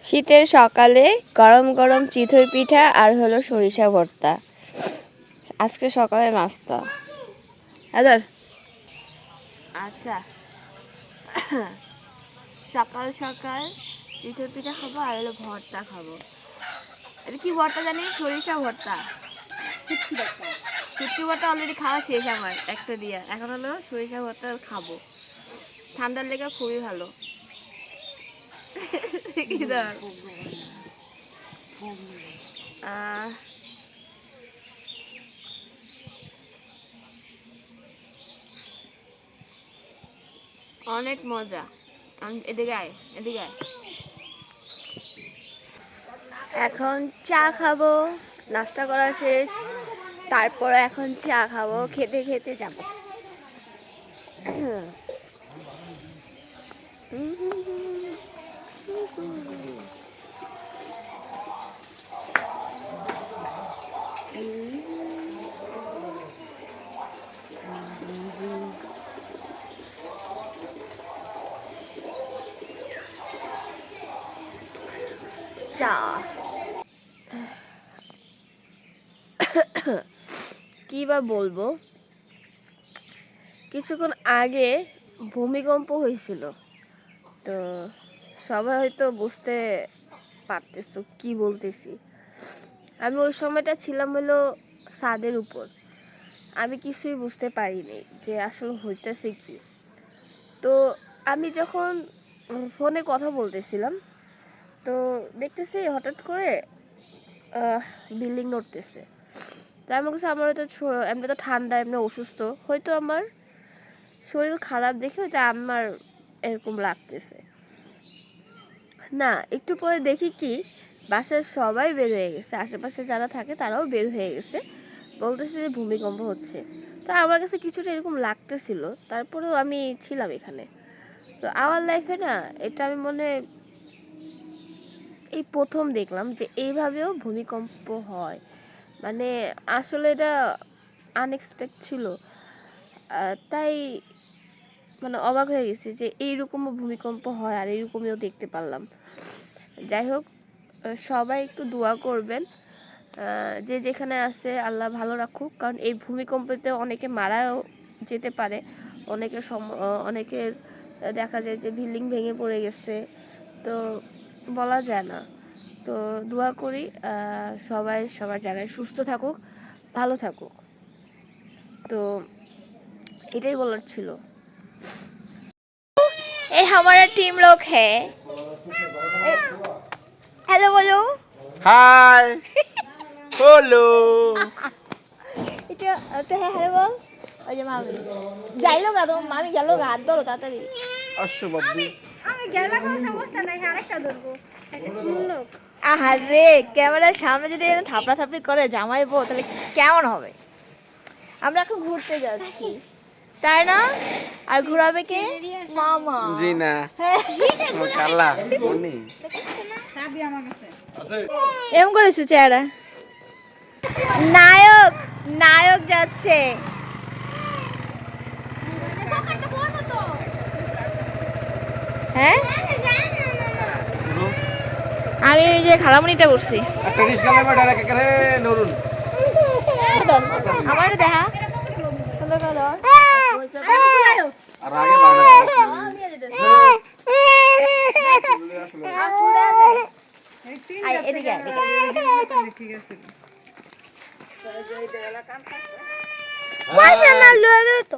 শীতের সকালে গরম গরম চিতই পিঠা আর হলো সরিষা ভর্তা আজকে সকালে নাস্তা। আচ্ছা, সকাল সকাল চিতই পিঠা খাবো আর হলো ভর্তা খাবো। এটা কি ভর্তা জানি? সরিষা ভর্তা। শুটকি ভর্তা অলরেডি খাওয়া শেষ আমার একটা দিয়া, এখন হলো সরিষা ভর্তা খাবো। ঠান্ডার লেগে খুবই ভালো। অনেক মজা। এদিকে আয়, এদিকে আয়। এখন চা খাবো, নাস্তা করা শেষ, তারপর এখন চা খাবো, খেতে খেতে যাবো। চা কি বা বলবো, কিছুক্ষণ আগে ভূমিকম্প হয়েছিল, তো সবাই হয়তো বুঝতে পারতেছো কি বলতেছি। আমি ওই সময়টা ছিলাম হলো ছাদের উপর, আমি কিছুই বুঝতে পারিনি যে আসলে হইতেছে কি। তো আমি যখন ফোনে কথা বলতেছিলাম, তো দেখতেছি হঠাৎ করে বিল্ডিং নড়তেছে। তো আমার কাছে, আমার হয়তো এমনি তো ঠান্ডা, এমনি অসুস্থ, হয়তো আমার শরীর খারাপ দেখে হয়তো আমার এরকম লাগতেছে না। একটু পরে দেখি কি, বাসার সবাই বের হয়ে গেছে, আশেপাশে যারা থাকে তারাও বের হয়ে গেছে, বলতেছে যে ভূমিকম্প হচ্ছে। তো আমার কাছে কিছুটা এরকম লাগতেছিল, তারপরেও আমি ছিলাম এখানে। তো আমার লাইফে না, এটা আমি মনে এই প্রথম দেখলাম যে এইভাবেও ভূমিকম্প হয়। মানে আসলে এটা আনএক্সপেক্ট ছিল, তাই মানে অবাক হয়ে গেছি যে এইরকমও ভূমিকম্প হয় আর এইরকমও দেখতে পারলাম। যাই হোক, সবাই একটু দোয়া করবেন, যে যেখানে আছে আল্লাহ ভালো রাখুক, কারণ এই ভূমিকম্পতে অনেকে মারাও যেতে পারে, অনেকের দেখা যায় যে বিল্ডিং ভেঙে পড়ে গেছে, তো বলা যায় না। তো দোয়া করি সবাই সবার জায়গায় সুস্থ থাকুক, ভালো থাকুক। তো এটাই বলার ছিল। ये हमारा टीम लोग है। हेलो बोलो। हाय बोलो। এটা তো হ্যাঁ হ্যালো বল। ওই যে মামি যাইলো গা, তো মামি গেল গা, হাত ধরো তাড়াতাড়ি। আসো বাবু। আমি গেলে কোনো সমস্যা নাই, আরেকটা ধরবো। আহারে, ক্যামেরার সামনে যদি এরকম থাপড়া থাপড়ি করে জামাই বউ, তাহলে কেমন হবে? আমরা এখন ঘুরতে যাচ্ছি, তাই না? আর ঘোরাবে কে? মামা। জি না। ও কালা বনি। চাবি আমার কাছে আছে। এমন করেছে চেহারা। নায়ক, নায়ক যাচ্ছে। হ্যাঁ, আমি এই যে খালামুনিটা বসছি। একটা রিস্কালে মে ডালে করে নরুন। আমারও দেখা সুন্দর কালো। আর আগে বাড়া। আই এদিকে এদিকে। ঠিক আছে। পারবে না লয়ে তো।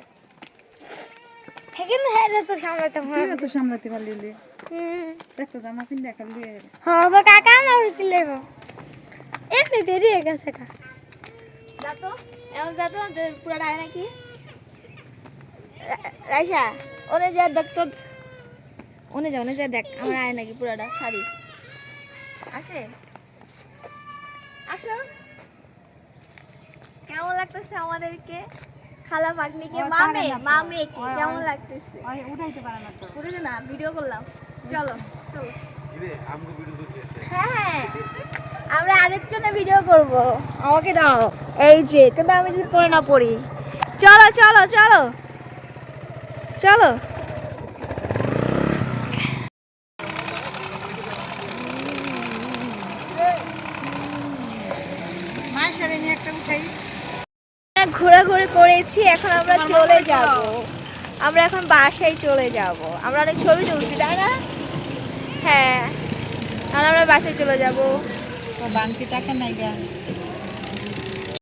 হেকিন হেরে তো সামলাতে হয়। তুই তো সামলাতে পারলি। দেখো জামা পিন দেখা লিয়ে। হ্যাঁ, বা কাকা না উঠছিলে গো। এমনি দেরি হয়ে গেছে কা। যাতো, এমন যাতো যে পুরো ডায় নাকি? রাইসা, ওনে যা দেখ তো। ওনে যা দেখ আমার আয় নাকি পুরাটা শাড়ি। আসে। আসো। কেমন লাগতেছে আমাদেরকে? খালা ভাগ্নিকে, মামে কেমন লাগতেছে? উঠাইতে পারে না তো। বুঝলি না, ভিডিও করলাম। চলো চলো। ইরে আমগো ভিডিও করতেছে। হ্যাঁ, আমরা আরেকজনের ভিডিও করব। আমাকে দাও। এই যে, কিন্তু আমি যদি পড়ে না পড়ি। চলো চলো চলো চলো। ঘোরাঘুরি করেছি, এখন আমরা চলে যাব। আমরা এখন বাসায় চলে যাব। আমরা অনেক ছবি তুলছি, তাই না? হ্যাঁ, আর আমরা বাসায় চলে যাব। বাংতি টাকা নাই গা।